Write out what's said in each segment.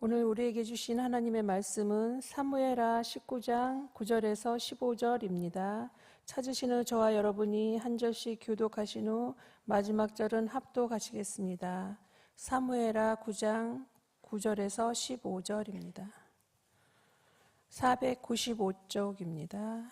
오늘 우리에게 주신 하나님의 말씀은 사무엘하 19장 9절에서 15절입니다. 찾으시는 저와 여러분이 한 절씩 교독하신 후 마지막 절은 합독하시겠습니다. 사무엘하 9장 9절에서 15절입니다. 495쪽입니다.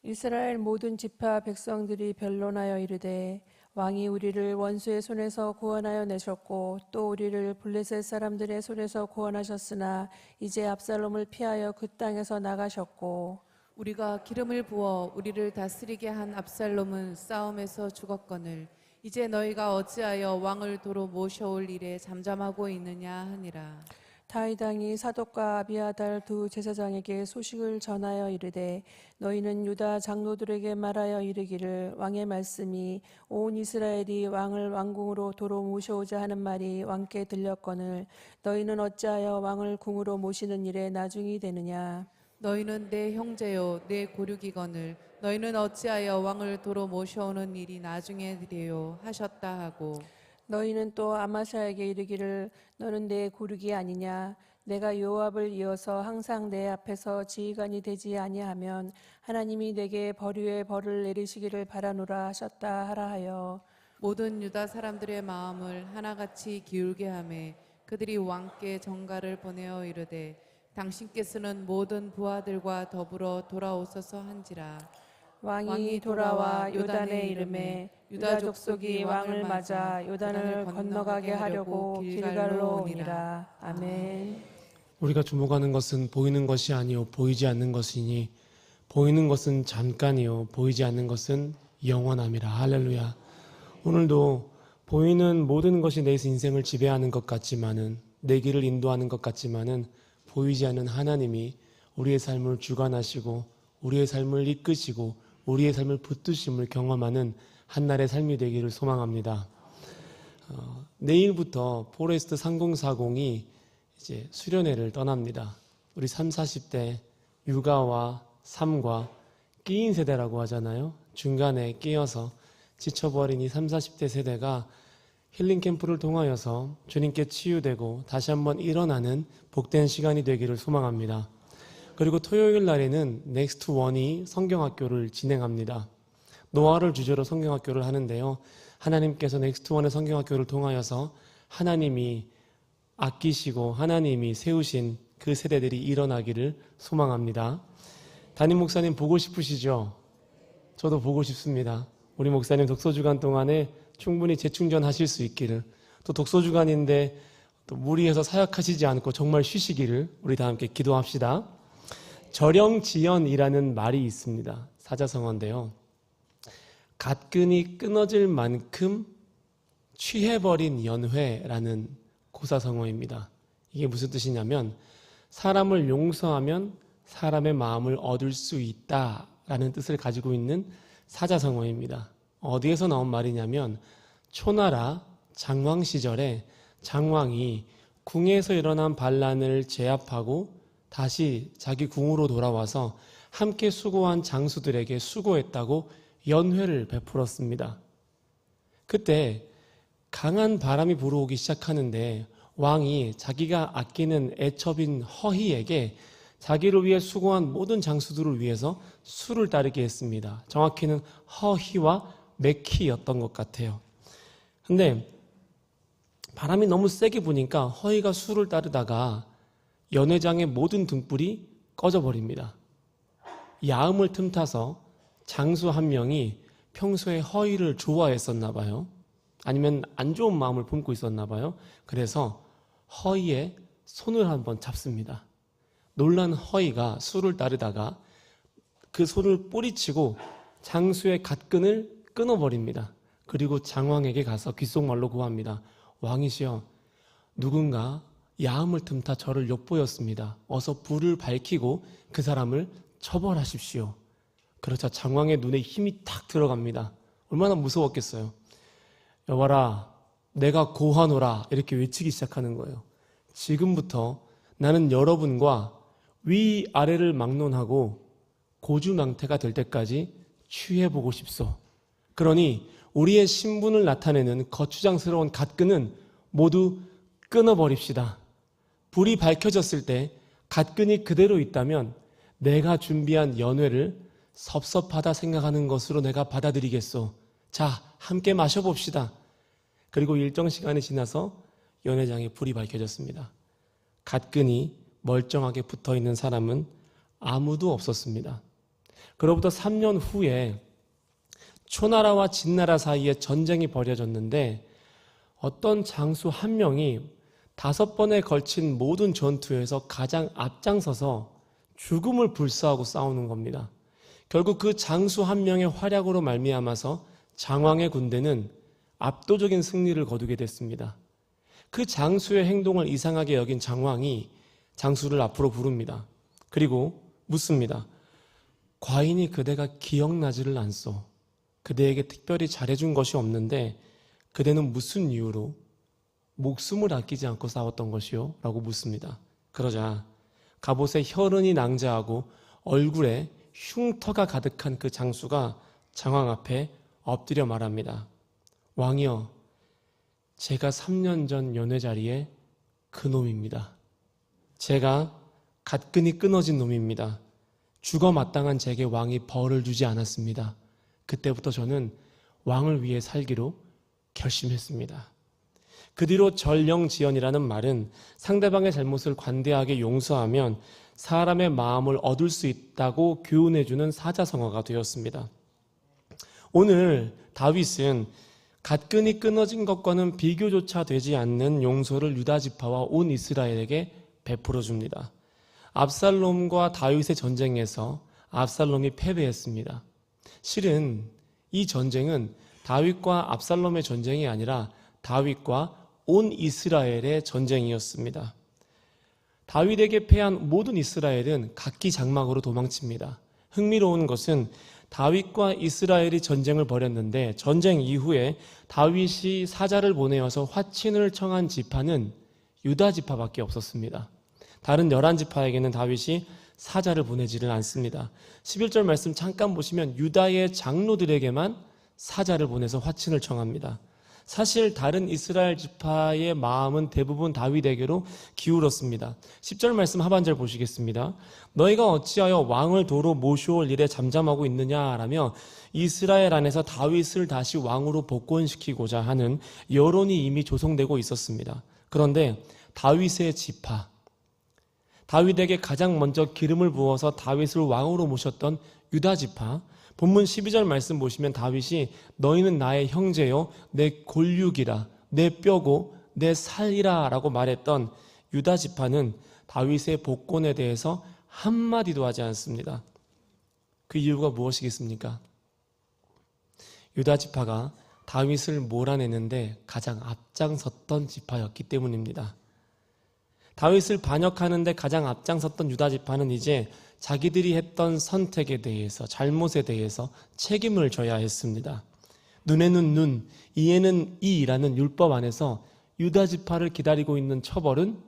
이스라엘 모든 지파 백성들이 변론하여 이르되 왕이 우리를 원수의 손에서 구원하여 내셨고 또 우리를 블레셋 사람들의 손에서 구원하셨으나 이제 압살롬을 피하여 그 땅에서 나가셨고 우리가 기름을 부어 우리를 다스리게 한 압살롬은 싸움에서 죽었거늘 이제 너희가 어찌하여 왕을 도로 모셔올 일에 잠잠하고 있느냐 하니라. 다윗 왕이 사독과 아비아달 두 제사장에게 소식을 전하여 이르되 너희는 유다 장로들에게 말하여 이르기를 왕의 말씀이 온 이스라엘이 왕을 왕궁으로 도로 모셔오자 하는 말이 왕께 들렸거늘 너희는 어찌하여 왕을 궁으로 모시는 일에 나중이 되느냐. 너희는 내 형제요 내 고륙이거늘 너희는 어찌하여 왕을 도로 모셔오는 일이 나중에 되요 하셨다 하고 너희는 또 아마사에게 이르기를 너는 내 고륙이 아니냐. 내가 요압을 이어서 항상 내 앞에서 지휘관이 되지 아니하면 하나님이 내게 벌 위에 벌을 내리시기를 바라노라 하셨다 하라 하여 모든 유다 사람들의 마음을 하나같이 기울게 하매 그들이 왕께 전가를 보내어 이르되 당신께서는 모든 부하들과 더불어 돌아오소서 한지라. 왕이 돌아와 요단에 이르매 유다 족속이 왕을 맞아 요단을 건너가게 하려고 길갈로 오니라. 아멘. 우리가 주목하는 것은 보이는 것이 아니요 보이지 않는 것이니 보이는 것은 잠깐이요 보이지 않는 것은 영원함이라. 할렐루야. 오늘도 보이는 모든 것이 내 인생을 지배하는 것 같지만은 내 길을 인도하는 것 같지만은 보이지 않는 하나님이 우리의 삶을 주관하시고 우리의 삶을 이끄시고 우리의 삶을 붙드심을 경험하는 한날의 삶이 되기를 소망합니다. 내일부터 포레스트 3040이 이제 수련회를 떠납니다. 우리 30, 40대 육아와 삶과 끼인 세대라고 하잖아요. 중간에 끼어서 지쳐버린 이 30, 40대 세대가 힐링 캠프를 통하여서 주님께 치유되고 다시 한번 일어나는 복된 시간이 되기를 소망합니다. 그리고 토요일 날에는 넥스트 원이 성경학교를 진행합니다. 노아를 주제로 성경학교를 하는데요. 하나님께서 넥스트 원의 성경학교를 통하여서 하나님이 아끼시고 하나님이 세우신 그 세대들이 일어나기를 소망합니다. 담임 목사님 보고 싶으시죠? 저도 보고 싶습니다. 우리 목사님 독서주간 동안에 충분히 재충전하실 수 있기를, 또 독서주간인데 또 무리해서 사역하시지 않고 정말 쉬시기를 우리 다 함께 기도합시다. 절영지연이라는 말이 있습니다. 사자성어인데요. 갓끈이 끊어질 만큼 취해버린 연회라는 고사성어입니다. 이게 무슨 뜻이냐면 사람을 용서하면 사람의 마음을 얻을 수 있다라는 뜻을 가지고 있는 사자성어입니다. 어디에서 나온 말이냐면 초나라 장왕 시절에 장왕이 궁에서 일어난 반란을 제압하고 다시 자기 궁으로 돌아와서 함께 수고한 장수들에게 수고했다고 연회를 베풀었습니다. 그때 강한 바람이 불어오기 시작하는데 왕이 자기가 아끼는 애첩인 허희에게 자기를 위해 수고한 모든 장수들을 위해서 술을 따르게 했습니다. 정확히는 허희와 맥희였던 것 같아요. 근데 바람이 너무 세게 부니까 허희가 술을 따르다가 연회장의 모든 등불이 꺼져버립니다. 야음을 틈타서 장수 한 명이 평소에 허희를 좋아했었나 봐요. 아니면 안 좋은 마음을 품고 있었나 봐요. 그래서 허희의 손을 한번 잡습니다. 놀란 허희가 술을 따르다가 그 손을 뿌리치고 장수의 갓끈을 끊어버립니다. 그리고 장왕에게 가서 귓속말로 구합니다. 왕이시여, 누군가 야음을 틈타 저를 욕보였습니다. 어서 불을 밝히고 그 사람을 처벌하십시오. 그러자 장왕의 눈에 힘이 탁 들어갑니다. 얼마나 무서웠겠어요. 여봐라, 내가 고하노라, 이렇게 외치기 시작하는 거예요. 지금부터 나는 여러분과 위아래를 막론하고 고주망태가 될 때까지 취해보고 싶소. 그러니 우리의 신분을 나타내는 거추장스러운 갓끈은 모두 끊어버립시다. 불이 밝혀졌을 때 갓끈이 그대로 있다면 내가 준비한 연회를 섭섭하다 생각하는 것으로 내가 받아들이겠소. 자, 함께 마셔봅시다. 그리고 일정 시간이 지나서 연회장에 불이 밝혀졌습니다. 갓끈이 멀쩡하게 붙어있는 사람은 아무도 없었습니다. 그로부터 3년 후에 초나라와 진나라 사이에 전쟁이 벌어졌는데 어떤 장수 한 명이 5번에 걸친 모든 전투에서 가장 앞장서서 죽음을 불사하고 싸우는 겁니다. 결국 그 장수 한 명의 활약으로 말미암아서 장왕의 군대는 압도적인 승리를 거두게 됐습니다. 그 장수의 행동을 이상하게 여긴 장왕이 장수를 앞으로 부릅니다. 그리고 묻습니다. 과인이 그대가 기억나지를 않소. 그대에게 특별히 잘해준 것이 없는데 그대는 무슨 이유로 목숨을 아끼지 않고 싸웠던 것이요? 라고 묻습니다. 그러자 갑옷에 혈흔이 낭자하고 얼굴에 흉터가 가득한 그 장수가 장왕 앞에 엎드려 말합니다. 왕이여, 제가 3년 전 연회 자리에 그 놈입니다. 제가 갓끈이 끊어진 놈입니다. 죽어 마땅한 제게 왕이 벌을 주지 않았습니다. 그때부터 저는 왕을 위해 살기로 결심했습니다. 그 뒤로 전령지연이라는 말은 상대방의 잘못을 관대하게 용서하면 사람의 마음을 얻을 수 있다고 교훈해주는 사자성어가 되었습니다. 오늘 다윗은 갓끈이 끊어진 것과는 비교조차 되지 않는 용서를 유다 지파와 온 이스라엘에게 베풀어 줍니다. 압살롬과 다윗의 전쟁에서 압살롬이 패배했습니다. 실은 이 전쟁은 다윗과 압살롬의 전쟁이 아니라 다윗과 온 이스라엘의 전쟁이었습니다. 다윗에게 패한 모든 이스라엘은 각기 장막으로 도망칩니다. 흥미로운 것은 다윗과 이스라엘이 전쟁을 벌였는데 전쟁 이후에 다윗이 사자를 보내어서 화친을 청한 지파는 유다 지파밖에 없었습니다. 다른 11지파에게는 다윗이 사자를 보내지를 않습니다. 11절 말씀 잠깐 보시면 유다의 장로들에게만 사자를 보내서 화친을 청합니다. 사실 다른 이스라엘 지파의 마음은 대부분 다윗에게로 기울었습니다. 10절 말씀 하반절 보시겠습니다. 너희가 어찌하여 왕을 도로 모셔올 일에 잠잠하고 있느냐라며 이스라엘 안에서 다윗을 다시 왕으로 복권시키고자 하는 여론이 이미 조성되고 있었습니다. 그런데 다윗의 지파, 다윗에게 가장 먼저 기름을 부어서 다윗을 왕으로 모셨던 유다 지파, 본문 12절 말씀 보시면 다윗이 너희는 나의 형제요 내 골육이라 내 뼈고 내 살이라 라고 말했던 유다 지파는 다윗의 복권에 대해서 한마디도 하지 않습니다. 그 이유가 무엇이겠습니까? 유다 지파가 다윗을 몰아내는데 가장 앞장섰던 지파였기 때문입니다. 다윗을 반역하는데 가장 앞장섰던 유다 지파는 이제 자기들이 했던 선택에 대해서, 잘못에 대해서 책임을 져야 했습니다. 눈에는 눈, 이에는 이라는 율법 안에서 유다 지파를 기다리고 있는 처벌은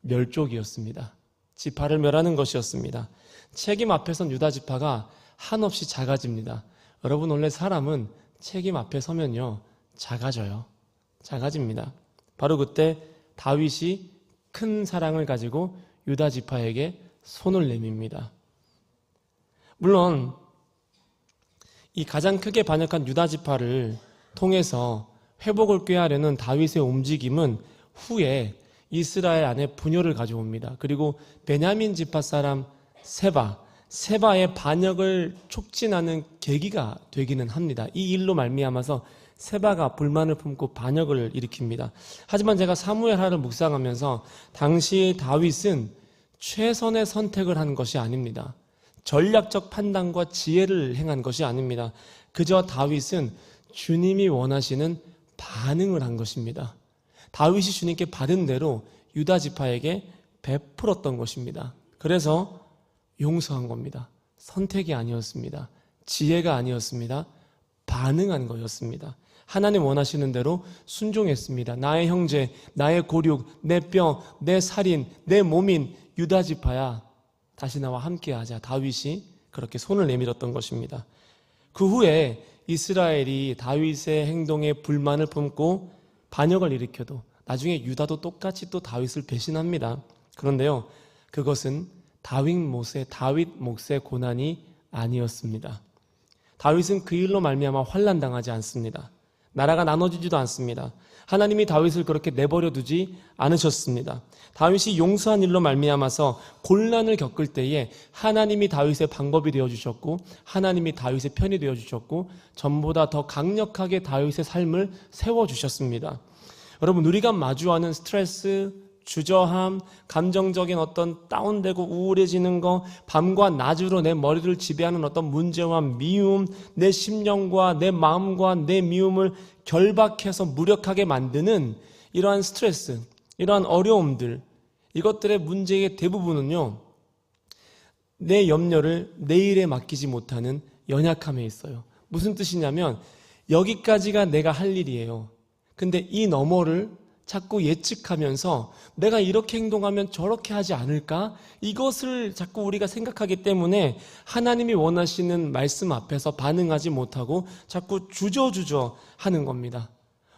멸족이었습니다. 지파를 멸하는 것이었습니다. 책임 앞에선 유다 지파가 한없이 작아집니다. 여러분, 원래 사람은 책임 앞에 서면요 작아져요. 작아집니다. 바로 그때 다윗이 큰 사랑을 가지고 유다 지파에게 손을 내밉니다. 물론 이 가장 크게 반역한 유다 지파를 통해서 회복을 꾀하려는 다윗의 움직임은 후에 이스라엘 안에 분열을 가져옵니다. 그리고 베냐민 지파 사람 세바의 반역을 촉진하는 계기가 되기는 합니다. 이 일로 말미암아서 세바가 불만을 품고 반역을 일으킵니다. 하지만 제가 사무엘하를 묵상하면서 당시 다윗은 최선의 선택을 한 것이 아닙니다. 전략적 판단과 지혜를 행한 것이 아닙니다. 그저 다윗은 주님이 원하시는 반응을 한 것입니다. 다윗이 주님께 받은 대로 유다 지파에게 베풀었던 것입니다. 그래서 용서한 겁니다. 선택이 아니었습니다. 지혜가 아니었습니다. 반응한 거였습니다. 하나님 원하시는 대로 순종했습니다. 나의 형제, 나의 고륙, 내 뼈, 내 살인, 내 몸인 유다 지파야, 다시 나와 함께하자. 다윗이 그렇게 손을 내밀었던 것입니다. 그 후에 이스라엘이 다윗의 행동에 불만을 품고 반역을 일으켜도 나중에 유다도 똑같이 또 다윗을 배신합니다. 그런데요, 그것은 다윗 몫의 고난이 아니었습니다. 다윗은 그 일로 말미암아 환난당하지 않습니다. 나라가 나눠지지도 않습니다. 하나님이 다윗을 그렇게 내버려 두지 않으셨습니다. 다윗이 용서한 일로 말미암아서 곤란을 겪을 때에 하나님이 다윗의 방법이 되어주셨고 하나님이 다윗의 편이 되어주셨고 전보다 더 강력하게 다윗의 삶을 세워주셨습니다. 여러분, 우리가 마주하는 스트레스, 주저함, 감정적인 어떤 다운되고 우울해지는 거, 밤과 낮으로 내 머리를 지배하는 어떤 문제와 미움, 내 심령과 내 마음과 내 미움을 결박해서 무력하게 만드는 이러한 스트레스, 이러한 어려움들, 이것들의 문제의 대부분은요, 내 염려를 내일에 맡기지 못하는 연약함에 있어요. 무슨 뜻이냐면 여기까지가 내가 할 일이에요. 근데 이 너머를 자꾸 예측하면서 내가 이렇게 행동하면 저렇게 하지 않을까? 이것을 자꾸 우리가 생각하기 때문에 하나님이 원하시는 말씀 앞에서 반응하지 못하고 자꾸 주저주저 하는 겁니다.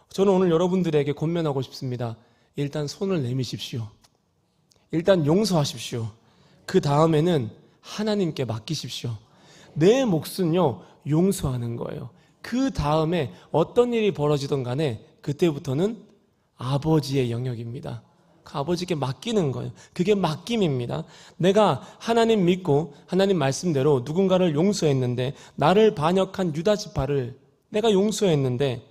저는 오늘 여러분들에게 권면하고 싶습니다. 일단 손을 내미십시오. 일단 용서하십시오. 그 다음에는 하나님께 맡기십시오. 내 몫은요, 용서하는 거예요. 그 다음에 어떤 일이 벌어지던 간에 그때부터는 아버지의 영역입니다. 그 아버지께 맡기는 거예요. 그게 맡김입니다. 내가 하나님 믿고 하나님 말씀대로 누군가를 용서했는데, 나를 반역한 유다 지파를 내가 용서했는데,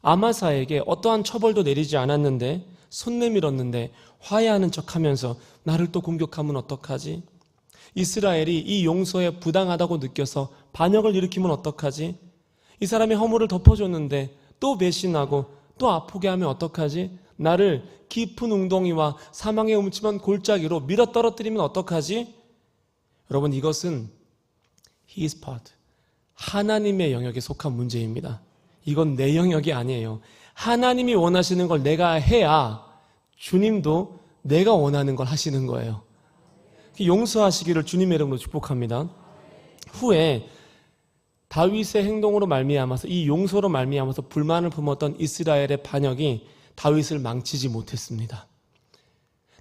아마사에게 어떠한 처벌도 내리지 않았는데 손 내밀었는데 화해하는 척하면서 나를 또 공격하면 어떡하지? 이스라엘이 이 용서에 부당하다고 느껴서 반역을 일으키면 어떡하지? 이 사람의 허물을 덮어줬는데 또 배신하고 또 아프게 하면 어떡하지? 나를 깊은 웅덩이와 사망의 음침한 골짜기로 밀어 떨어뜨리면 어떡하지? 여러분, 이것은 His part, 하나님의 영역에 속한 문제입니다. 이건 내 영역이 아니에요. 하나님이 원하시는 걸 내가 해야 주님도 내가 원하는 걸 하시는 거예요. 용서하시기를 주님의 이름으로 축복합니다. 후에 다윗의 행동으로 말미암아서, 이 용서로 말미암아서 불만을 품었던 이스라엘의 반역이 다윗을 망치지 못했습니다.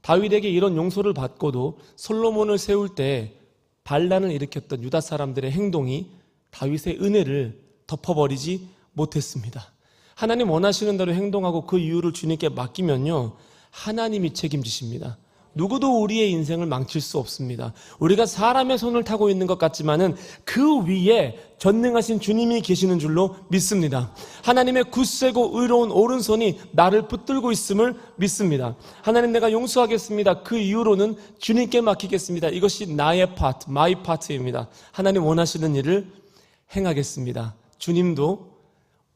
다윗에게 이런 용서를 받고도 솔로몬을 세울 때 반란을 일으켰던 유다 사람들의 행동이 다윗의 은혜를 덮어버리지 못했습니다. 하나님 원하시는 대로 행동하고 그 이유를 주님께 맡기면요, 하나님이 책임지십니다. 누구도 우리의 인생을 망칠 수 없습니다. 우리가 사람의 손을 타고 있는 것 같지만은 그 위에 전능하신 주님이 계시는 줄로 믿습니다. 하나님의 굳세고 의로운 오른손이 나를 붙들고 있음을 믿습니다. 하나님, 내가 용서하겠습니다. 그 이후로는 주님께 맡기겠습니다. 이것이 나의 파트, 마이 파트입니다. 하나님 원하시는 일을 행하겠습니다. 주님도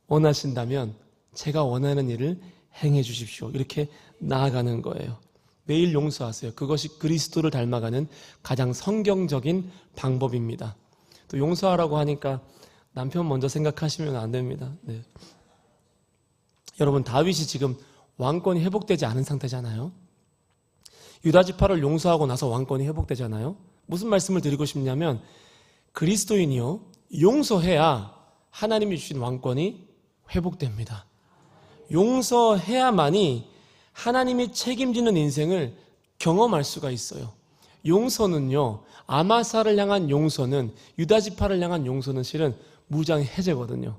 원하신다면 제가 원하는 일을 행해 주십시오. 이렇게 나아가는 거예요. 매일 용서하세요. 그것이 그리스도를 닮아가는 가장 성경적인 방법입니다. 또 용서하라고 하니까 남편 먼저 생각하시면 안 됩니다. 네. 여러분, 다윗이 지금 왕권이 회복되지 않은 상태잖아요. 유다 지파를 용서하고 나서 왕권이 회복되잖아요. 무슨 말씀을 드리고 싶냐면, 그리스도인이요, 용서해야 하나님이 주신 왕권이 회복됩니다. 용서해야만이 하나님이 책임지는 인생을 경험할 수가 있어요. 용서는요, 아마사를 향한 용서는, 유다 지파를 향한 용서는 실은 무장 해제거든요.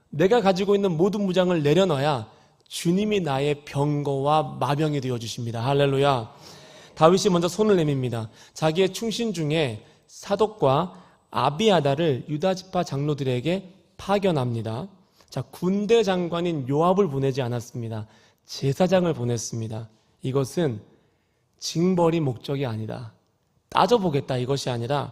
내가 가지고 있는 모든 무장을 내려놔야 주님이 나의 병거와 마병이 되어주십니다. 할렐루야. 다윗이 먼저 손을 내밉니다. 자기의 충신 중에 사독과 아비아다를 유다 지파 장로들에게 파견합니다. 자, 군대 장관인 요압을 보내지 않았습니다. 제사장을 보냈습니다. 이것은 징벌이 목적이 아니다, 따져보겠다, 이것이 아니라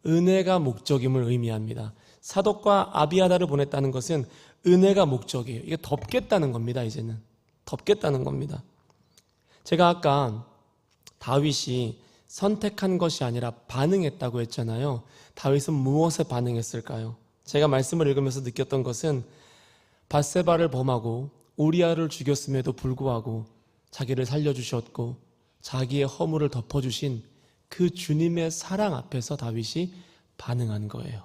은혜가 목적임을 의미합니다. 사독과 아비아다를 보냈다는 것은 은혜가 목적이에요. 이게 덮겠다는 겁니다. 이제는 덮겠다는 겁니다. 제가 아까 다윗이 선택한 것이 아니라 반응했다고 했잖아요. 다윗은 무엇에 반응했을까요? 제가 말씀을 읽으면서 느꼈던 것은 밧세바를 범하고 우리아를 죽였음에도 불구하고 자기를 살려주셨고 자기의 허물을 덮어주신 그 주님의 사랑 앞에서 다윗이 반응한 거예요.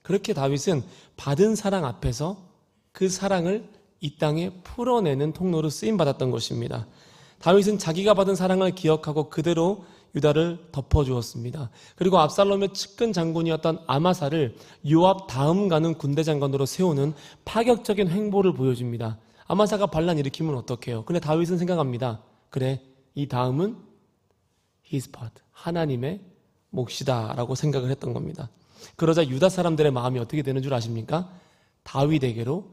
그렇게 다윗은 받은 사랑 앞에서 그 사랑을 이 땅에 풀어내는 통로로 쓰임받았던 것입니다. 다윗은 자기가 받은 사랑을 기억하고 그대로 유다를 덮어주었습니다. 그리고 압살롬의 측근 장군이었던 아마사를 요압 다음 가는 군대 장관으로 세우는 파격적인 행보를 보여줍니다. 아마사가 반란 일으키면 어떡해요? 근데 다윗은 생각합니다. 그래, 이 다음은 his part, 하나님의 몫이다 라고 생각을 했던 겁니다. 그러자 유다 사람들의 마음이 어떻게 되는 줄 아십니까? 다윗에게로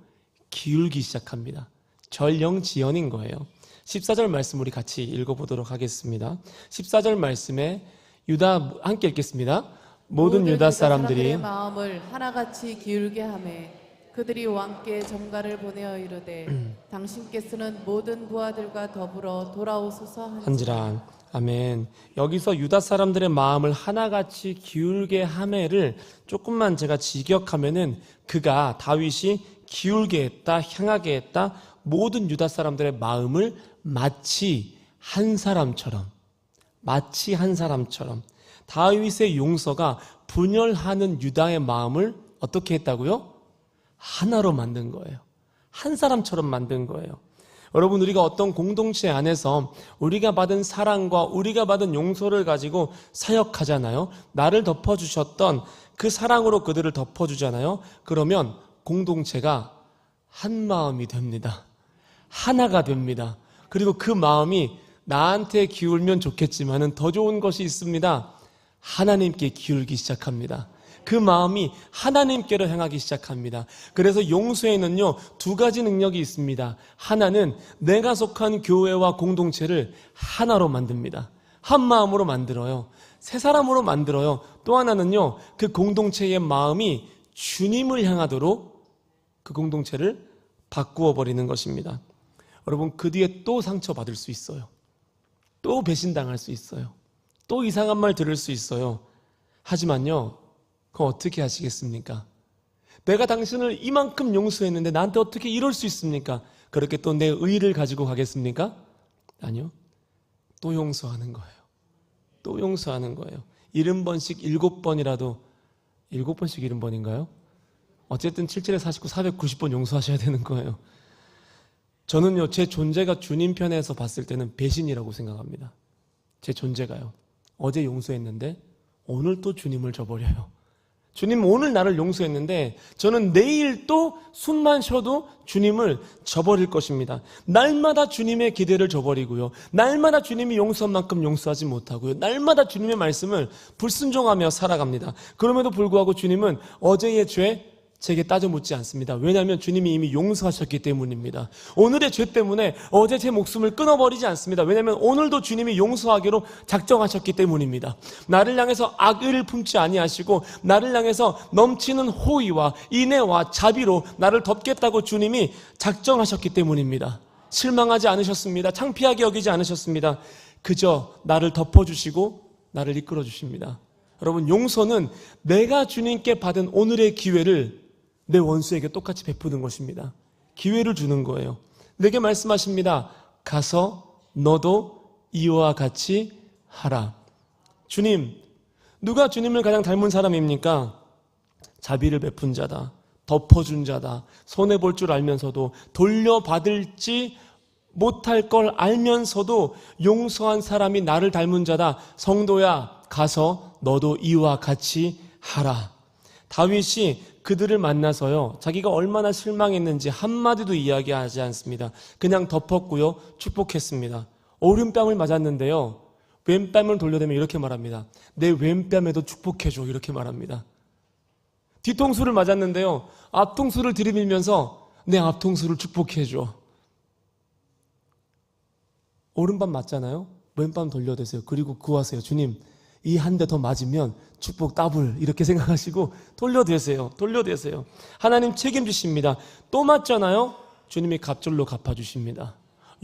기울기 시작합니다. 전령지연인 거예요. 14절 말씀 우리 같이 읽어보도록 하겠습니다. 14절 말씀에 유다 함께 읽겠습니다. 모든 유다 사람들이 마음을 하나같이 기울게 하매 그들이 왕께 전가를 보내어 이르되 당신께서는 모든 부하들과 더불어 돌아오소서 한지라. 아멘. 여기서 유다 사람들의 마음을 하나같이 기울게 하매를 조금만 제가 직역하면은 그가 다윗이 기울게 했다, 향하게 했다, 모든 유다 사람들의 마음을 마치 한 사람처럼 다윗의 용서가 분열하는 유다의 마음을 어떻게 했다고요? 하나로 만든 거예요. 한 사람처럼 만든 거예요. 여러분, 우리가 어떤 공동체 안에서 우리가 받은 사랑과 우리가 받은 용서를 가지고 사역하잖아요. 나를 덮어주셨던 그 사랑으로 그들을 덮어주잖아요. 그러면 공동체가 한 마음이 됩니다. 하나가 됩니다. 그리고 그 마음이 나한테 기울면 좋겠지만은 더 좋은 것이 있습니다. 하나님께 기울기 시작합니다. 그 마음이 하나님께로 향하기 시작합니다. 그래서 용서에는요, 두 가지 능력이 있습니다. 하나는 내가 속한 교회와 공동체를 하나로 만듭니다. 한 마음으로 만들어요. 새 사람으로 만들어요. 또 하나는요, 그 공동체의 마음이 주님을 향하도록 그 공동체를 바꾸어 버리는 것입니다. 여러분, 그 뒤에 또 상처받을 수 있어요. 또 배신당할 수 있어요. 또 이상한 말 들을 수 있어요. 하지만요, 그럼 어떻게 하시겠습니까? 내가 당신을 이만큼 용서했는데 나한테 어떻게 이럴 수 있습니까? 그렇게 또 내 의의를 가지고 가겠습니까? 아니요. 또 용서하는 거예요. 또 용서하는 거예요. 70번씩 7번이라도 7번씩 70번인가요? 어쨌든 7, 7에 49, 490번 용서하셔야 되는 거예요. 저는요, 제 존재가 주님 편에서 봤을 때는 배신이라고 생각합니다. 제 존재가요. 어제 용서했는데 오늘 또 주님을 저버려요. 주님 오늘 나를 용서했는데 저는 내일 또 숨만 쉬어도 주님을 저버릴 것입니다. 날마다 주님의 기대를 저버리고요. 날마다 주님이 용서한 만큼 용서하지 못하고요. 날마다 주님의 말씀을 불순종하며 살아갑니다. 그럼에도 불구하고 주님은 어제의 죄 제게 따져 묻지 않습니다. 왜냐하면 주님이 이미 용서하셨기 때문입니다. 오늘의 죄 때문에 어제 제 목숨을 끊어버리지 않습니다. 왜냐하면 오늘도 주님이 용서하기로 작정하셨기 때문입니다. 나를 향해서 악의를 품지 아니하시고 나를 향해서 넘치는 호의와 인애와 자비로 나를 덮겠다고 주님이 작정하셨기 때문입니다. 실망하지 않으셨습니다. 창피하게 여기지 않으셨습니다. 그저 나를 덮어주시고 나를 이끌어 주십니다. 여러분, 용서는 내가 주님께 받은 오늘의 기회를 내 원수에게 똑같이 베푸는 것입니다. 기회를 주는 거예요. 내게 말씀하십니다. 가서 너도 이와 같이 하라. 주님, 누가 주님을 가장 닮은 사람입니까? 자비를 베푼 자다. 덮어준 자다. 손해볼 줄 알면서도 돌려받을지 못할 걸 알면서도 용서한 사람이 나를 닮은 자다. 성도야, 가서 너도 이와 같이 하라. 다윗이 그들을 만나서요, 자기가 얼마나 실망했는지 한마디도 이야기하지 않습니다. 그냥 덮었고요, 축복했습니다. 오른뺨을 맞았는데요, 왼뺨을 돌려대며 이렇게 말합니다. 내 왼뺨에도 축복해줘, 이렇게 말합니다. 뒤통수를 맞았는데요, 앞통수를 들이밀면서 내 앞통수를 축복해줘. 오른밤 맞잖아요, 왼밤 돌려대세요. 그리고 구하세요. 주님, 이 한 대 더 맞으면 축복 더블, 이렇게 생각하시고 돌려대세요. 돌려대세요. 하나님 책임지십니다. 또 맞잖아요, 주님이 갑절로 갚아주십니다.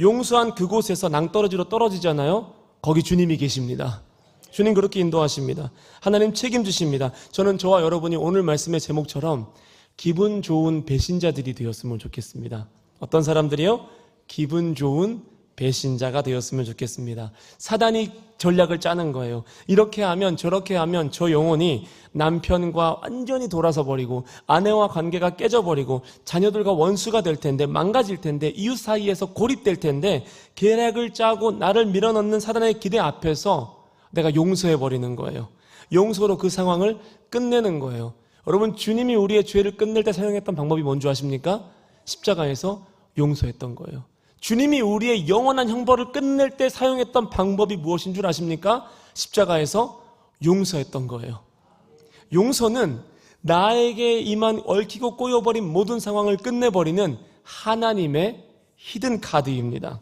용서한 그곳에서 낭떠러지로 떨어지잖아요, 거기 주님이 계십니다. 주님 그렇게 인도하십니다. 하나님 책임지십니다. 저는 저와 여러분이 오늘 말씀의 제목처럼 기분 좋은 배신자들이 되었으면 좋겠습니다. 어떤 사람들이요? 기분 좋은 배신자가 되었으면 좋겠습니다. 사단이 전략을 짜는 거예요. 이렇게 하면 저렇게 하면 저 영혼이 남편과 완전히 돌아서 버리고 아내와 관계가 깨져버리고 자녀들과 원수가 될 텐데 망가질 텐데 이웃 사이에서 고립될 텐데 계략을 짜고 나를 밀어넣는 사단의 기대 앞에서 내가 용서해버리는 거예요. 용서로 그 상황을 끝내는 거예요. 여러분, 주님이 우리의 죄를 끝낼 때 사용했던 방법이 뭔지 아십니까? 십자가에서 용서했던 거예요. 주님이 우리의 영원한 형벌을 끝낼 때 사용했던 방법이 무엇인 줄 아십니까? 십자가에서 용서했던 거예요. 용서는 나에게 임한 얽히고 꼬여버린 모든 상황을 끝내버리는 하나님의 히든 카드입니다.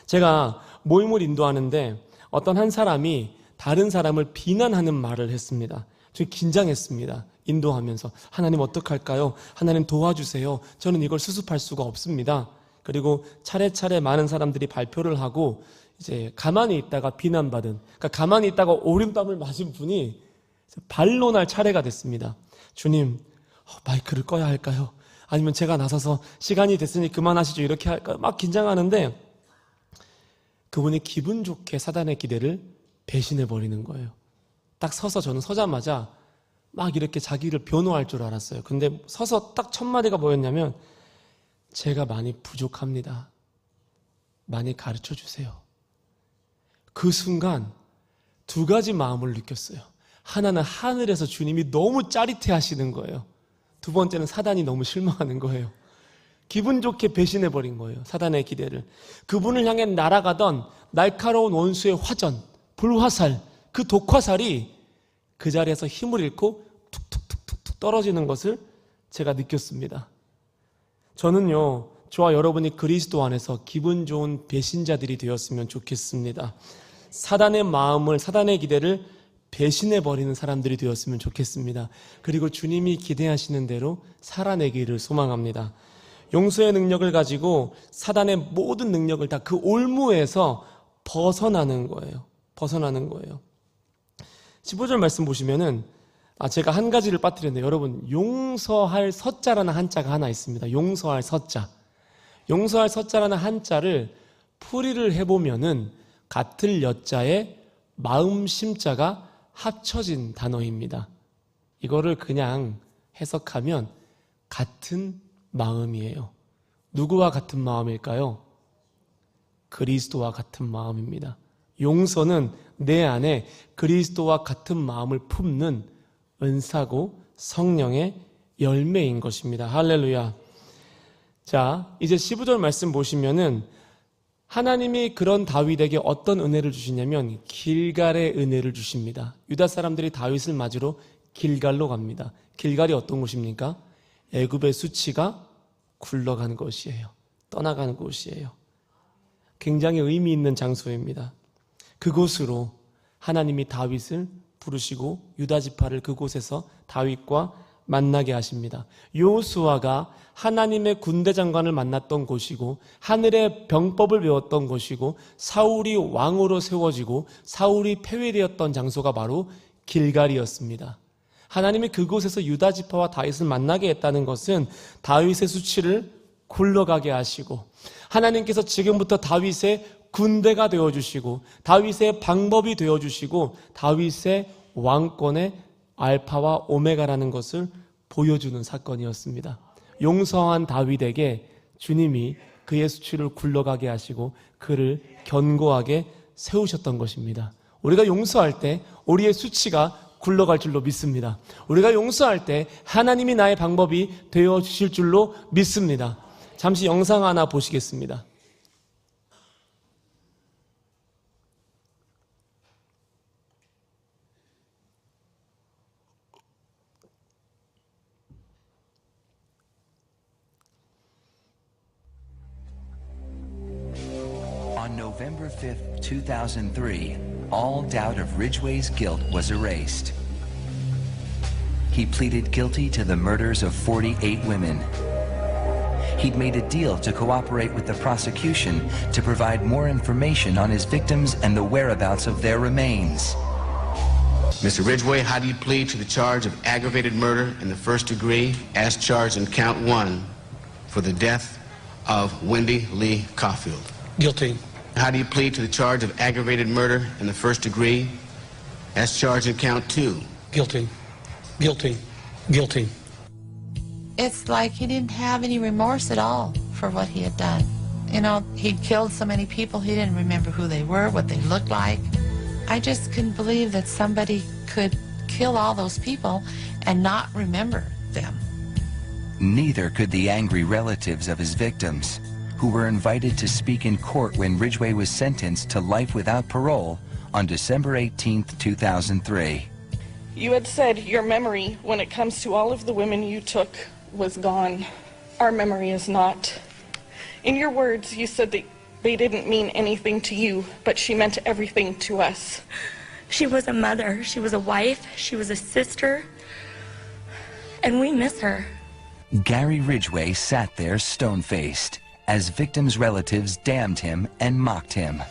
제가 모임을 인도하는데 어떤 한 사람이 다른 사람을 비난하는 말을 했습니다. 좀 긴장했습니다. 인도하면서 하나님 어떡할까요? 하나님 도와주세요. 저는 이걸 수습할 수가 없습니다. 그리고 차례차례 많은 사람들이 발표를 하고 이제 가만히 있다가 비난받은, 그러니까 가만히 있다가 오림땀을 맞은 분이 반론할 차례가 됐습니다. 주님, 마이크를 꺼야 할까요? 아니면 제가 나서서 시간이 됐으니 그만하시죠. 이렇게 할까요? 막 긴장하는데 그분이 기분 좋게 사단의 기대를 배신해버리는 거예요. 딱 서서 저는 서자마자 막 이렇게 자기를 변호할 줄 알았어요. 근데 서서 딱 첫 마디가 뭐였냐면 제가 많이 부족합니다. 많이 가르쳐 주세요. 그 순간 두 가지 마음을 느꼈어요. 하나는 하늘에서 주님이 너무 짜릿해 하시는 거예요. 두 번째는 사단이 너무 실망하는 거예요. 기분 좋게 배신해버린 거예요. 사단의 기대를. 그분을 향해 날아가던 날카로운 원수의 화전, 불화살, 그 독화살이 그 자리에서 힘을 잃고 툭툭툭툭 떨어지는 것을 제가 느꼈습니다. 저는요, 저와 여러분이 그리스도 안에서 기분 좋은 배신자들이 되었으면 좋겠습니다. 사단의 마음을, 사단의 기대를 배신해버리는 사람들이 되었으면 좋겠습니다. 그리고 주님이 기대하시는 대로 살아내기를 소망합니다. 용서의 능력을 가지고 사단의 모든 능력을 다 그 올무에서 벗어나는 거예요. 벗어나는 거예요. 15절 말씀 보시면은 제가 한 가지를 빠뜨렸네요. 여러분, 용서할 서자라는 한자가 하나 있습니다. 용서할 서자. 용서할 서자라는 한자를 풀이를 해보면은 같을 여자에 마음 심자가 합쳐진 단어입니다. 이거를 그냥 해석하면 같은 마음이에요. 누구와 같은 마음일까요? 그리스도와 같은 마음입니다. 용서는 내 안에 그리스도와 같은 마음을 품는 은사고 성령의 열매인 것입니다. 할렐루야. 자, 이제 15절 말씀 보시면은 하나님이 그런 다윗에게 어떤 은혜를 주시냐면 길갈의 은혜를 주십니다. 유다 사람들이 다윗을 맞으러 길갈로 갑니다. 길갈이 어떤 곳입니까? 애굽의 수치가 굴러간 곳이에요. 떠나가는 곳이에요. 굉장히 의미 있는 장소입니다. 그곳으로 하나님이 다윗을 부르시고 유다 지파를 그곳에서 다윗과 만나게 하십니다. 여호수아가 하나님의 군대 장관을 만났던 곳이고 하늘의 병법을 배웠던 곳이고 사울이 왕으로 세워지고 사울이 폐위되었던 장소가 바로 길갈이었습니다. 하나님이 그곳에서 유다 지파와 다윗을 만나게 했다는 것은 다윗의 수치를 굴러가게 하시고 하나님께서 지금부터 다윗의 군대가 되어주시고 다윗의 방법이 되어주시고 다윗의 왕권의 알파와 오메가라는 것을 보여주는 사건이었습니다. 용서한 다윗에게 주님이 그의 수치를 굴러가게 하시고 그를 견고하게 세우셨던 것입니다. 우리가 용서할 때 우리의 수치가 굴러갈 줄로 믿습니다. 우리가 용서할 때 하나님이 나의 방법이 되어주실 줄로 믿습니다. 잠시 영상 하나 보시겠습니다. On November 5th, 2003, all doubt of Ridgway's guilt was erased. He pleaded guilty to the murders of 48 women. He'd made a deal to cooperate with the prosecution to provide more information on his victims and the whereabouts of their remains. Mr. Ridgway, how do you plead to the charge of aggravated murder in the first degree as charged in count 1 for the death of Wendy Lee Caulfield? Guilty. How do you plead to the charge of aggravated murder in the first degree, as charged in count 2? Guilty. Guilty. Guilty. It's like he didn't have any remorse at all for what he had done. You know, he'd killed so many people, he didn't remember who they were, what they looked like. I just couldn't believe that somebody could kill all those people and not remember them. Neither could the angry relatives of his victims, who were invited to speak in court when Ridgway was sentenced to life without parole on December 18, 2003. You had said your memory, when it comes to all of the women you took, was gone. Our memory is not. In your words, you said that they didn't mean anything to you, but she meant everything to us. She was a mother, she was a wife, she was a sister, and we miss her. Gary Ridgway sat there stone-faced as victims' relatives damned him and mocked him.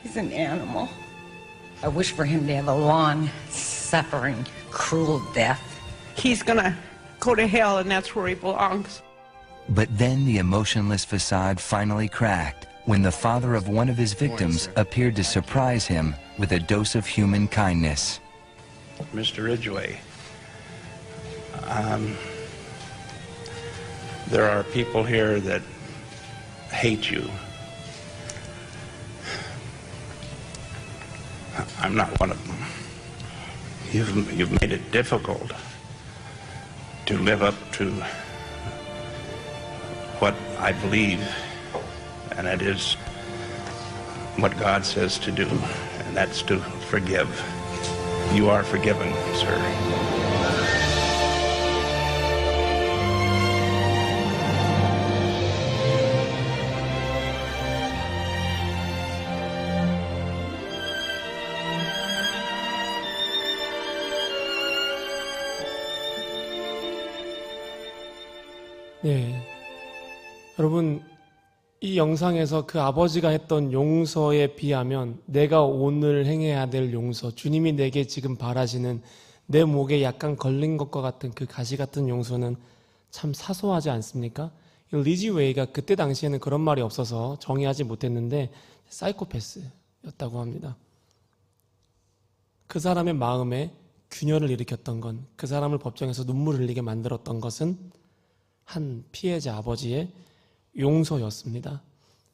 He's an animal. I wish for him to have a long, suffering, cruel death. He's gonna go to hell, and that's where he belongs. But then the emotionless facade finally cracked when the father of one of his victims appeared to surprise him with a dose of human kindness. Mr. Ridgway, there are people here that hate you. I'm not one of them. You've made it difficult to live up to what I believe, and it is what God says to do, and that's to forgive. You are forgiven, sir. 네. 여러분, 이 영상에서 그 아버지가 했던 용서에 비하면 내가 오늘 행해야 될 용서, 주님이 내게 지금 바라시는 내 목에 약간 걸린 것과 같은 그 가시 같은 용서는 참 사소하지 않습니까? 리지웨이가 그때 당시에는 그런 말이 없어서 정의하지 못했는데 사이코패스였다고 합니다. 그 사람의 마음에 균열을 일으켰던 건, 그 사람을 법정에서 눈물을 흘리게 만들었던 것은 한 피해자 아버지의 용서였습니다.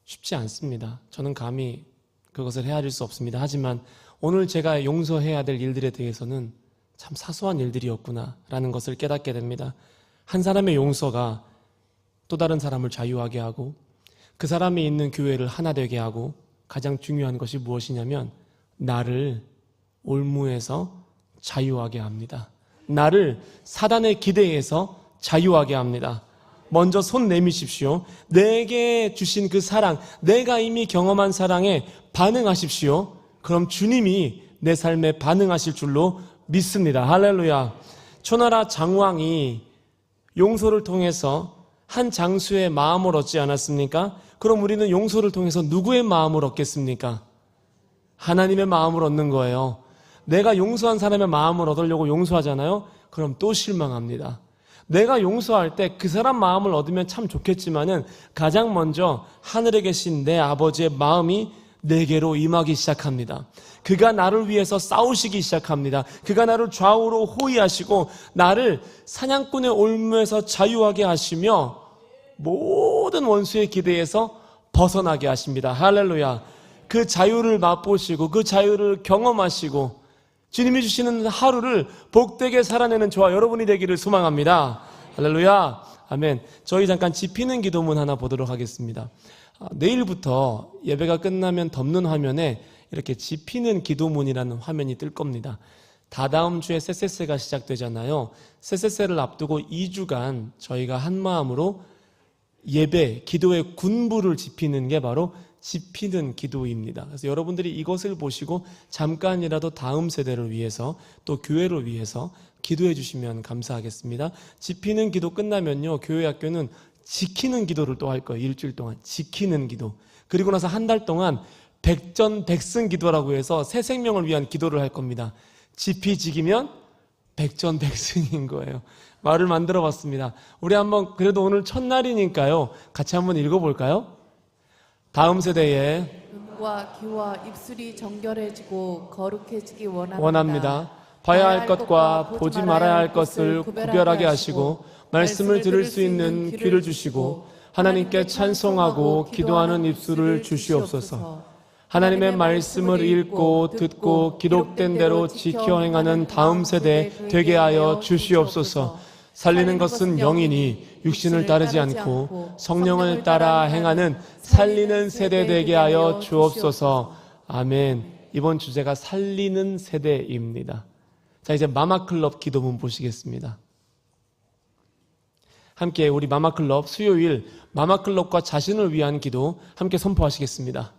쉽지 않습니다. 저는 감히 그것을 헤아릴 수 없습니다. 하지만 오늘 제가 용서해야 될 일들에 대해서는 참 사소한 일들이었구나라는 것을 깨닫게 됩니다. 한 사람의 용서가 또 다른 사람을 자유하게 하고, 그 사람이 있는 교회를 하나 되게 하고, 가장 중요한 것이 무엇이냐면 나를 올무에서 자유하게 합니다. 나를 사단의 기대에서 자유하게 합니다. 먼저 손 내미십시오. 내게 주신 그 사랑, 내가 이미 경험한 사랑에 반응하십시오. 그럼 주님이 내 삶에 반응하실 줄로 믿습니다. 할렐루야. 초나라 장왕이 용서를 통해서 한 장수의 마음을 얻지 않았습니까? 그럼 우리는 용서를 통해서 누구의 마음을 얻겠습니까? 하나님의 마음을 얻는 거예요. 내가 용서한 사람의 마음을 얻으려고 용서하잖아요. 그럼 또 실망합니다. 내가 용서할 때 그 사람 마음을 얻으면 참 좋겠지만은 가장 먼저 하늘에 계신 내 아버지의 마음이 내게로 임하기 시작합니다. 그가 나를 위해서 싸우시기 시작합니다. 그가 나를 좌우로 호위하시고 나를 사냥꾼의 올무에서 자유하게 하시며 모든 원수의 기대에서 벗어나게 하십니다. 할렐루야. 그 자유를 맛보시고 그 자유를 경험하시고 주님이 주시는 하루를 복되게 살아내는 저와 여러분이 되기를 소망합니다. 할렐루야. 아멘. 저희 잠깐 지피는 기도문 하나 보도록 하겠습니다. 내일부터 예배가 끝나면 덮는 화면에 이렇게 지피는 기도문이라는 화면이 뜰 겁니다. 다다음 주에 세세세가 시작되잖아요. 세세세를 앞두고 2주간 저희가 한 마음으로 예배, 기도의 군부를 지피는 게 바로 지피는 기도입니다. 그래서 여러분들이 이것을 보시고 잠깐이라도 다음 세대를 위해서 또 교회를 위해서 기도해 주시면 감사하겠습니다. 지피는 기도 끝나면요, 교회 학교는 지키는 기도를 또 할 거예요. 일주일 동안 지키는 기도. 그리고 나서 한 달 동안 백전백승 기도라고 해서 새 생명을 위한 기도를 할 겁니다. 지피지기면 백전백승인 거예요. 말을 만들어 봤습니다. 우리 한번 그래도 오늘 첫날이니까요, 같이 한번 읽어볼까요? 다음 세대에 눈과 귀와 입술이 정결해지고 거룩해지기 원합니다. 봐야 할 것과 보지 말아야 할 것을 구별하게 하시고 말씀을 들을 수 있는 귀를 주시고 하나님께 찬송하고 기도하는 입술을 주시옵소서. 하나님의 말씀을 읽고 듣고 기록된 대로 지켜 행하는 다음 세대 되게 하여 주시옵소서. 살리는 것은 영이니 육신을 따르지 않고 성령을 따라 행하는 살리는 세대 되게 하여 주옵소서. 아멘. 이번 주제가 살리는 세대입니다. 자, 이제 마마클럽 기도문 보시겠습니다. 함께 우리 마마클럽 수요일 마마클럽과 자신을 위한 기도 함께 선포하시겠습니다.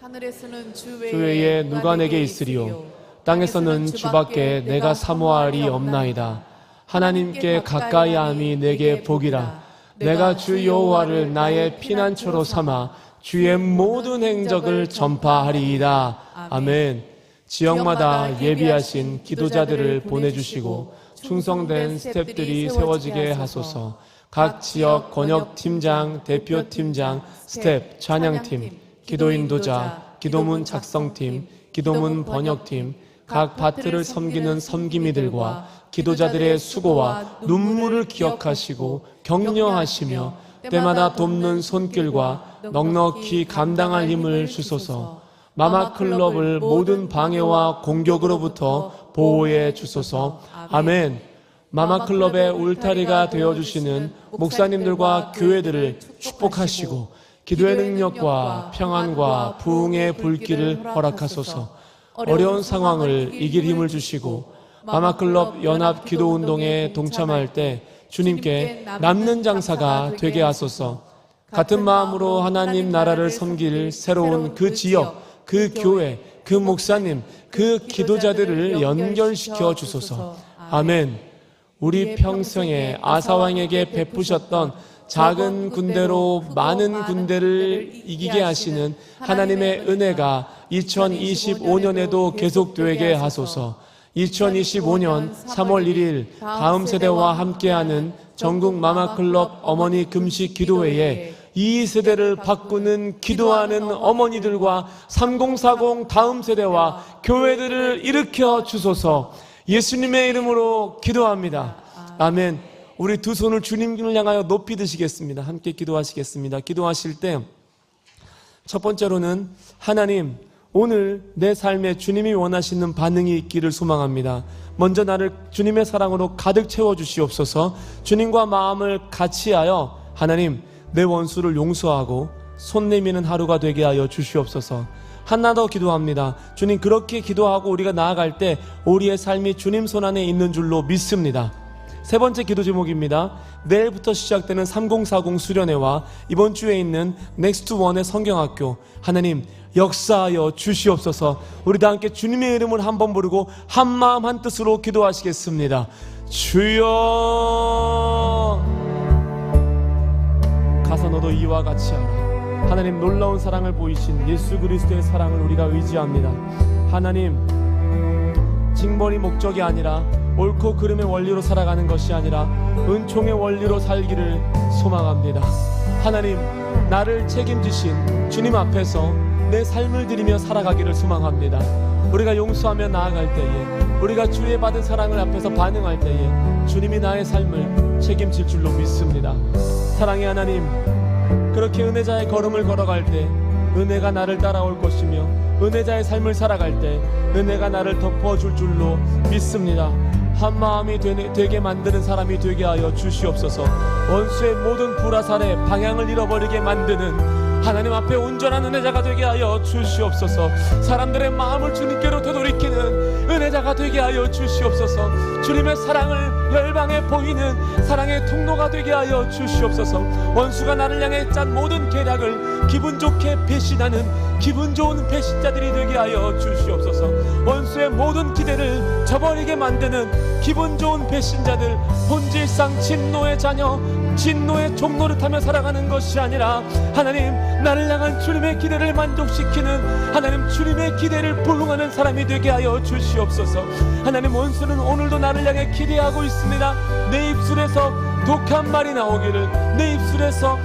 하늘에서는 주 주 외에 누가 내게 있으리요 땅에서는 주밖에 내가 사모할이 없나이다. 하나님께 가까이 함이 내게 복이라. 내가 주 여호와를 나의 피난처로 삼아 주의 모든 행적을 전파하리이다. 아멘. 지역마다 예비하신 기도자들을 보내주시고 충성된 스태프들이 세워지게 하소서. 각 지역 권역팀장, 대표팀장, 스태프, 찬양팀, 기도 인도자, 기도문 작성팀, 기도문 번역팀, 각 파트를 섬기는 섬김이들과 기도자들의 수고와 눈물을 기억하시고 격려하시며 때마다 돕는 손길과 넉넉히 감당할 힘을 주소서. 마마클럽을 모든 방해와 공격으로부터 보호해 주소서. 아멘. 마마클럽의 울타리가 되어주시는 목사님들과 교회들을 축복하시고 기도의 능력과 평안과 부흥의 불길을 허락하소서. 어려운 상황을 이길 힘을 주시고 마마클럽 연합 기도운동에 동참할 때 주님께 남는 장사가 되게 하소서. 같은 마음으로 하나님 나라를 섬길 새로운 그 지역, 그 교회, 그 목사님, 그 기도자들을 연결시켜 주소서. 아멘. 우리 평생에 아사왕에게 베푸셨던 작은 군대로 많은 군대를 이기게 하시는 하나님의 은혜가 2025년에도 계속되게 하소서. 2025년 3월 1일 다음 세대와 함께하는 전국 마마클럽 어머니 금식 기도회에 이 세대를 바꾸는 기도하는 어머니들과 3040 다음 세대와 교회들을 일으켜 주소서. 예수님의 이름으로 기도합니다. 아멘. 우리 두 손을 주님을 향하여 높이 드시겠습니다. 함께 기도하시겠습니다. 기도하실 때 첫 번째로는 하나님, 오늘 내 삶에 주님이 원하시는 반응이 있기를 소망합니다. 먼저 나를 주님의 사랑으로 가득 채워주시옵소서. 주님과 마음을 같이하여 하나님, 내 원수를 용서하고 손 내미는 하루가 되게 하여 주시옵소서. 하나 더 기도합니다. 주님, 그렇게 기도하고 우리가 나아갈 때 우리의 삶이 주님 손 안에 있는 줄로 믿습니다. 세 번째 기도 제목입니다. 내일부터 시작되는 3040 수련회와 이번 주에 있는 넥스트원의 성경학교, 하나님 역사하여 주시옵소서. 우리 다 함께 주님의 이름을 한번 부르고 한 마음 한 뜻으로 기도하시겠습니다. 주여. 가서 너도 이와 같이 하라. 하나님, 놀라운 사랑을 보이신 예수 그리스도의 사랑을 우리가 의지합니다. 하나님, 징벌이 목적이 아니라 옳고 그름의 원리로 살아가는 것이 아니라 은총의 원리로 살기를 소망합니다. 하나님, 나를 책임지신 주님 앞에서 내 삶을 드리며 살아가기를 소망합니다. 우리가 용서하며 나아갈 때에, 우리가 주의 받은 사랑을 앞에서 반응할 때에 주님이 나의 삶을 책임질 줄로 믿습니다. 사랑의 하나님, 그렇게 은혜자의 걸음을 걸어갈 때 은혜가 나를 따라올 것이며 은혜자의 삶을 살아갈 때 은혜가 나를 덮어줄 줄로 믿습니다. 한 마음이 되게 만드는 사람이 되게 하여 주시옵소서. 원수의 모든 불화살에 방향을 잃어버리게 만드는 하나님 앞에 온전한 은혜자가 되게 하여 주시옵소서. 사람들의 마음을 주님께로 되돌이키는 은혜자가 되게 하여 주시옵소서. 주님의 사랑을 열방에 보이는 사랑의 통로가 되게 하여 주시옵소서. 원수가 나를 향해 짠 모든 계략을 기분 좋게 배신하는 기분 좋은 배신자들이 되게 하여 주시옵소서. 원수의 모든 기대를 저버리게 만드는 기분 좋은 배신자들, 본질상 진노의 자녀, 진노의 종노를 타며 살아가는 것이 아니라 하나님, 나를 향한 주님의 기대를 만족시키는 하나님, 주님의 기대를 부응하는 사람이 되게 하여 주시옵소서. 하나님, 원수는 오늘도 나를 향해 기대하고 있습니다. 내 입술에서 독한 말이 나오기를, 내 입술에서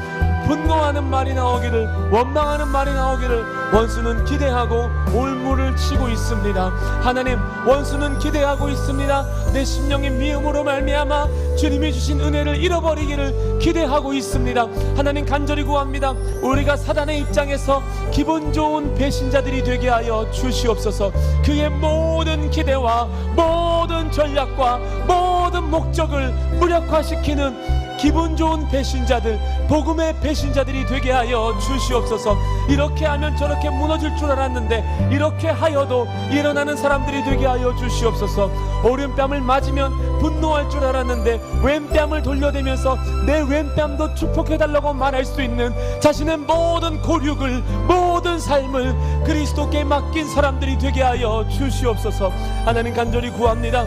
분노하는 말이 나오기를, 원망하는 말이 나오기를 원수는 기대하고 올무를 치고 있습니다. 하나님, 원수는 기대하고 있습니다. 내 심령의 미움으로 말미암아 주님이 주신 은혜를 잃어버리기를 기대하고 있습니다. 하나님, 간절히 구합니다. 우리가 사단의 입장에서 기분 좋은 배신자들이 되게 하여 주시옵소서. 그의 모든 기대와 모든 전략과 모든 목적을 무력화시키는 기분 좋은 배신자들, 복음의 배신자들이 되게 하여 주시옵소서. 이렇게 하면 저렇게 무너질 줄 알았는데 이렇게 하여도 일어나는 사람들이 되게 하여 주시옵소서. 오른뺨을 맞으면 분노할 줄 알았는데 왼뺨을 돌려대면서 내 왼뺨도 축복해달라고 말할 수 있는 자신의 모든 고륙을, 모든 삶을 그리스도께 맡긴 사람들이 되게 하여 주시옵소서. 하나님, 간절히 구합니다.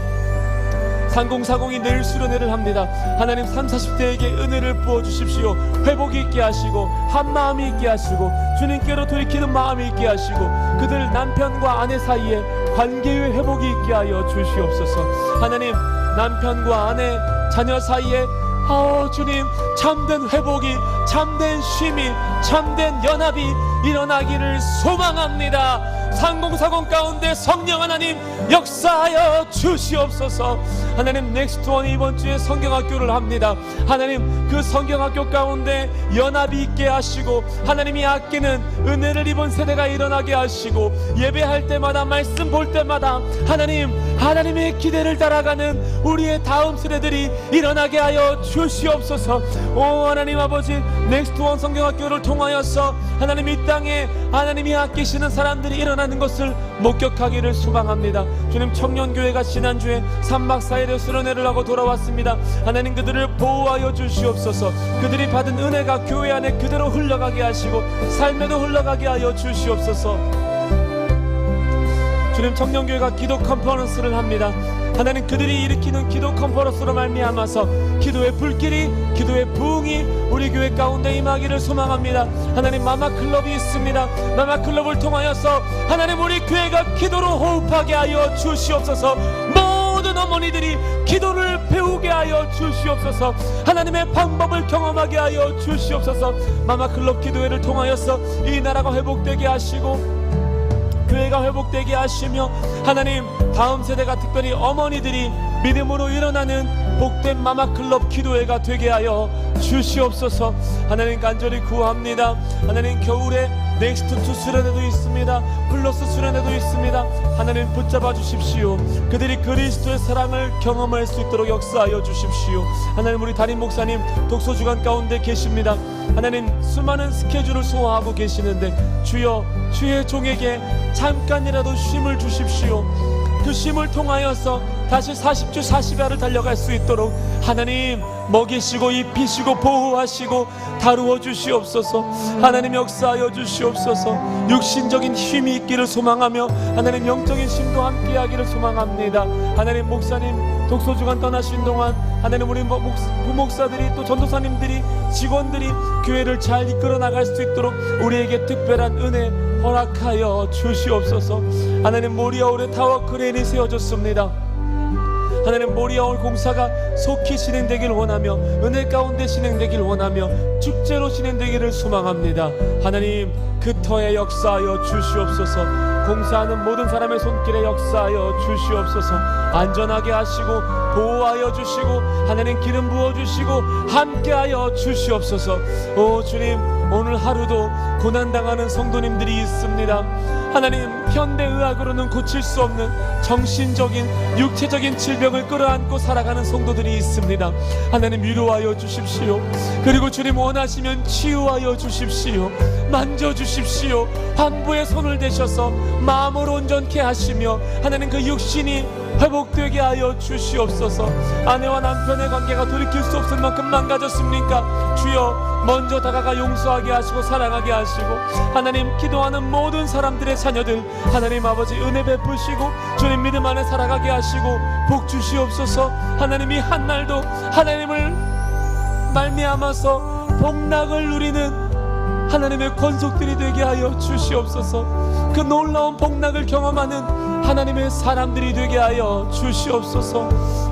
3040이 내일 수련회를 합니다. 하나님, 30, 40대에게 은혜를 부어주십시오. 회복이 있게 하시고 한마음이 있게 하시고 주님께로 돌이키는 마음이 있게 하시고 그들 남편과 아내 사이에 관계의 회복이 있게 하여 주시옵소서. 하나님, 남편과 아내, 자녀 사이에 주님, 참된 회복이, 참된 쉼이, 참된 연합이 일어나기를 소망합니다. 3040 가운데 성령 하나님 역사하여 주시옵소서. 하나님, 넥스트원이 이번 주에 성경학교를 합니다. 하나님, 그 성경학교 가운데 연합이 있게 하시고 하나님이 아끼는 은혜를 입은 세대가 일어나게 하시고 예배할 때마다, 말씀 볼 때마다 하나님의 기대를 따라가는 우리의 다음 세대들이 일어나게 하여 주시옵소서. 오 하나님 아버지, 넥스트원 성경학교를 통하여서 하나님 이 땅에 하나님이 아끼시는 사람들이 일어나는 것을 목격하기를 소망합니다. 주님, 청년교회가 지난주에 3박 4일의 수련회를 하고 돌아왔습니다. 하나님, 그들을 보호하여 주시옵소서. 그들이 받은 은혜가 교회 안에 그대로 흘러가게 하시고 삶에도 흘러가게 하여 주시옵소서. 주님, 청년교회가 기도 컨퍼런스를 합니다. 하나님, 그들이 일으키는 기도 컨퍼런스로 말미암아서 기도의 불길이, 기도의 부흥이 우리 교회 가운데 임하기를 소망합니다. 하나님, 마마클럽이 있습니다. 마마클럽을 통하여서 하나님 우리 교회가 기도로 호흡하게 하여 주시옵소서. 모든 어머니들이 기도를 배우게 하여 주시옵소서. 하나님의 방법을 경험하게 하여 주시옵소서. 마마클럽 기도회를 통하여서 이 나라가 회복되게 하시고 교회가 회복되게 하시며 하나님, 다음 세대가 특별히 어머니들이 믿음으로 일어나는 복된 마마클럽 기도회가 되게 하여 주시옵소서. 하나님, 간절히 구합니다. 하나님, 겨울에 넥스트2 수련회도 있습니다. 플러스 수련회도 있습니다. 하나님, 붙잡아 주십시오. 그들이 그리스도의 사랑을 경험할 수 있도록 역사하여 주십시오. 하나님, 우리 담임 목사님 독서주간 가운데 계십니다. 하나님, 수많은 스케줄을 소화하고 계시는데 주여, 주의 종에게 잠깐이라도 쉼을 주십시오. 그 쉼을 통하여서 다시 40주 40야를 달려갈 수 있도록 하나님 먹이시고 입히시고 보호하시고 다루어 주시옵소서. 하나님, 역사하여 주시옵소서. 육신적인 힘이 있기를 소망하며 하나님, 영적인 힘도 함께하기를 소망합니다. 하나님, 목사님 독서주간 떠나신 동안 하나님 우리 부목사들이 또 전도사님들이 직원들이 교회를 잘 이끌어 나갈 수 있도록 우리에게 특별한 은혜 허락하여 주시옵소서. 하나님, 모리아올의 타워 크레인이 세워졌습니다. 하나님, 모리아올 공사가 속히 진행되기를 원하며 은혜 가운데 진행되기를 원하며 축제로 진행되기를 소망합니다. 하나님, 그 터에 역사하여 주시옵소서. 공사하는 모든 사람의 손길에 역사하여 주시옵소서. 안전하게 하시고 보호하여 주시고 하나님, 기름 부어주시고 함께하여 주시옵소서. 오 주님, 오늘 하루도 고난당하는 성도님들이 있습니다. 하나님, 현대의학으로는 고칠 수 없는 정신적인 육체적인 질병을 끌어안고 살아가는 성도들이 있습니다. 하나님, 위로하여 주십시오. 그리고 주님 원하시면 치유하여 주십시오. 만져주십시오. 환부의 손을 대셔서 마음을 온전케 하시며 하나님, 그 육신이 회복되게 하여 주시옵소서. 아내와 남편의 관계가 돌이킬 수 없을 만큼 망가졌습니까? 주여, 먼저 다가가 용서하게 하시고 사랑하게 하시고 하나님, 기도하는 모든 사람들의 자녀들 하나님 아버지 은혜 베푸시고 주님 믿음 안에 살아가게 하시고 복 주시옵소서. 하나님이 한날도 하나님을 말미암아서 복락을 누리는 하나님의 권속들이 되게 하여 주시옵소서. 그 놀라운 복락을 경험하는 하나님의 사람들이 되게 하여 주시옵소서.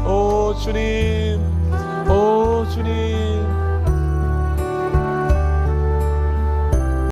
오 주님, 오 주님,